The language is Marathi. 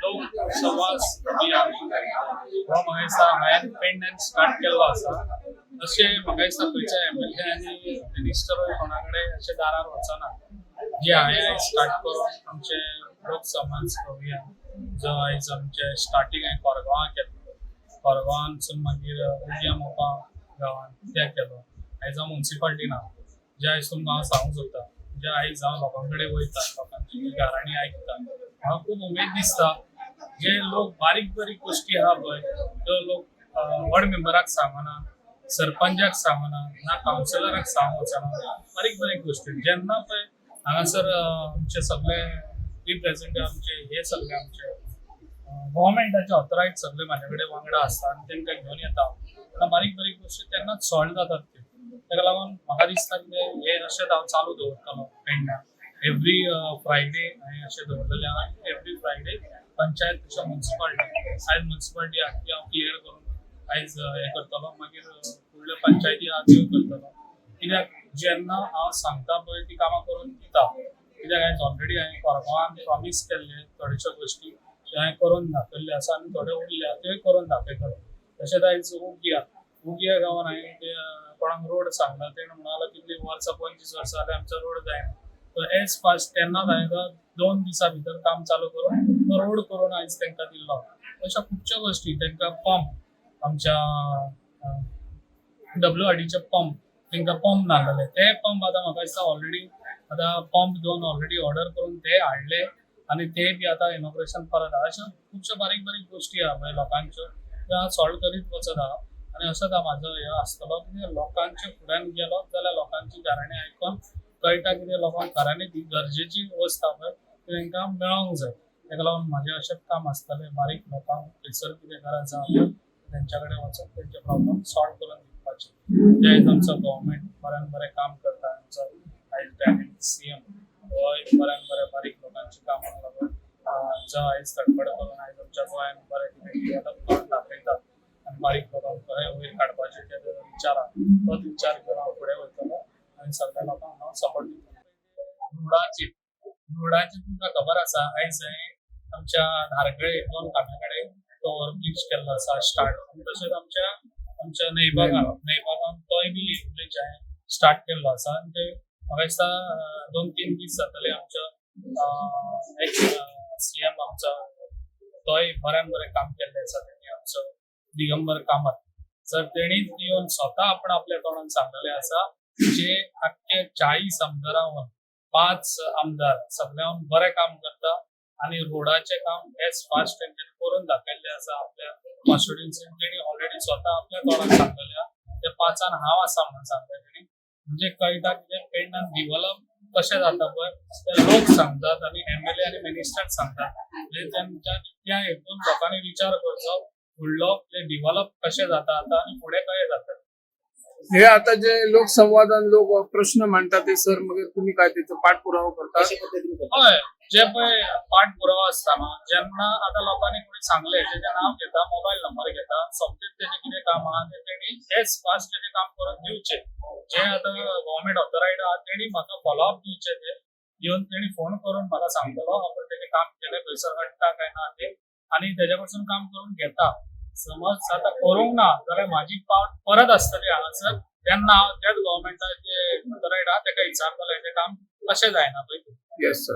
लोकसंवाद अभियान हो म्हाका दिसता हांवें पेडण्यान स्टार्ट केल्लो आसा. अशें म्हाका दिसता खंयच्या MLA आनी मिनिस्टर कोणा कडेन अशें दारार वचना. जे हांवें स्टार्ट करून आमचे लोकसंवाद अभियान जो आयज आमचे स्टार्टींग हांवें कोरगांवां केल्लो. कोरगांवांसून मागीर उडया मोपा गांवांत ते केलो. आयज हांव मुन्सिपाल्टी ना जे आयज तुमकां हांव सांगूंक सोदता. जे आयज हांव लोकां कडेन वयता, लोकांची गाराणी आयकता, म्हाका खूब उमेद दिसता. जे लोक बारीक बारीक गोश्टी आहा पळय त्यो लोक वॉर्ड मेंबराक सांगना, सरपंचाक सांगना, ना कावन्सिलराक सांगूंक वचना. बारीक बारीक गोश्टी जेन्ना पळय हांगासर आमचे सगळे रिप्रेझेंटेटिव्ह आमचे हे सगळे आमचे गव्हर्मेंटाचे ऑथरायज सगळे म्हाजे कडेन वांगडा आसता आनी तांकां घेवन येता. तेन्ना बारीक बारीक गोश्टी तेन्नाच सॉल्व जातात त्यो. ताका लागून म्हाका दिसता की हे अशें हांव चालू दवरतलो पेडण्यां. एवरी फ्रायडे हांवें अशें दवरलेलें आहा. एवरी फ्रायडे पंचायत पेक्षा म्युन्सिपाल्टी आयज म्युन्सिपाल्टी आख्खी हांव क्लियर करून आयज हें करतलो. मागीर फुडल्यो पंचायती आहा त्यो करतलो. कित्याक जेन्ना हांव सांगता पळय ती कामां करून दिता. कित्याक आयज ऑलरेडी हांवें कोरगांवान प्रॉमीस केल्ले थोड्याश्यो गोश्टी त्यो हांवें करून दाखयल्ले आसा आनी थोड्यो उरल्या त्योय करून दाखयतलो. तशेंच आयज उगया गांवांत हांवें ते कोणाक रोड सांगला. तेणें म्हणलो कितलीं वर्सां 25 वर्सां जालीं आमचो रोड जायना. सो एज फास्ट तेन्नाच हांवें तो 2 दिसां भितर काम चालू करून तो रोड करून आयज तांकां दिल्लो. अश्यो खुबश्यो गोश्टी तांकां पंप आमच्या WRDचे पंप तांकां पंप नासलेले ते पंप आतां म्हाका दिसता ऑलरेडी आतां पंप 2 ऑलरेडी ऑर्डर करून ते हाडले आनी ते बी आतां इनॉग्रेशन परत आहा. अश्यो खुबश्यो बारीक बारीक गोश्टी आहा पळय लोकांच्यो त्यो हांव सॉल्व करीत वचत आहा. आनी असोच म्हाजो हे आसतलो की लोकांच्या फुड्यान गेलो जाल्यार लोकांची गाराणी आयकून कळटा कितें लोकांक खऱ्यांनी ती गरजेची वस्त आहा पळय ती तांकां मेळोंक जाय. ताका लागून म्हाजें अशेंच काम आसतलें. बारीक लोकांक खंयसर कितें गरज आहा तेंच्या कडेन वचून तेंचे प्रॉब्लेम सॉल्व करून दिवपाचे. जे आयज आमचो गव्हर्मेंट बऱ्यान बरें काम करता. आमचो आयज डेप्युटी CM होय बऱ्यान बरें बारीक लोकांची कामाक लागून जो आयज धडपड करून आयज आमच्या गोंयांत बरें कितें डेवलप करून दाखयता आनी बारीक लोकांक खंय वयर काडपाचें ते विचार आहा तोच विचार घेवन हांव फुडें वयतलो आनी सगळ्या लोकांक हांव सपोर्ट दितलो. रोडाची तुमकां खबर आसा आयज हांवें आमच्या धारगळे 2 काम्या कडेन तो ब्रिज केल्लो आसा स्टार्ट. तशेंच आमच्या नैबागान तोय बी एक ब्रिज हांवें स्टार्ट केल्लो आसा. आनी ते म्हाका दिसता 2-3 दीस जातले. आमच्या CM आमचो तोय बऱ्यान बरें काम केल्लें आसा तेणी आमचो दिगंबर कामत. जर तेणीच येवन स्वता आपण आपल्या तोंडान सांगलेलें आसा जे आख्खे 40 आमदारां 5 आमदार सगळ्यांक बरें काम करता आनी रोडाचें काम एज फास्ट तेंच्यानी करून दाखयल्लें आसा. आपल्या कॉन्स्टिट्युएन्सीन तेणी ऑलरेडी स्वता आपल्या तोंडान सांगलेलें आहा. ते 5 हांव आसा म्हणून सांगलें तेणी. म्हणजे कळटा की पेडण्यान डेव्हलप कशें जाता पळय ते लोक सांगतात आनी MLA आनी मिनिस्टर सांगतात. म्हणजे तेंच्या त्या हेतून लोकांनी विचार करचो फुडलो डेव्हलप कशें जाता आतां आनी फुडें कशें जाता. हे आता जे लोकसंवादान लोक प्रश्न मांडतात ते सर मग तुम्ही काय त्याचा पाठपुरावा करता? हय जे पळय पाठपुरावा आसता न्हू जेन्ना आतां लोकांनी कोणी सांगलें तेजें नांव घेता, मोबायल नंबर घेता, समथींग तेजें कितें काम आहा तें तेणी एज फास्ट तेजें काम करून दिवचें. जे आतां गव्हर्मेंट ऑथरायड आहा तेणी म्हाका फॉलोअप दिवचें. ते येवन तेणी फोन करून म्हाका सांगतलो आपण तेजें काम केलें खंयसर अडटा काय ना तें आनी तेज्या कडसून काम करून घेता. समज आतां करूंक ना जाल्यार म्हाजी पावट परत आसतली हांगासर तेन्ना हांव त्याच गव्हर्मेंटाचे ऑथरायड आहा तेका विचारतलो हेजें काम कशें जायना पळय. Yes sir.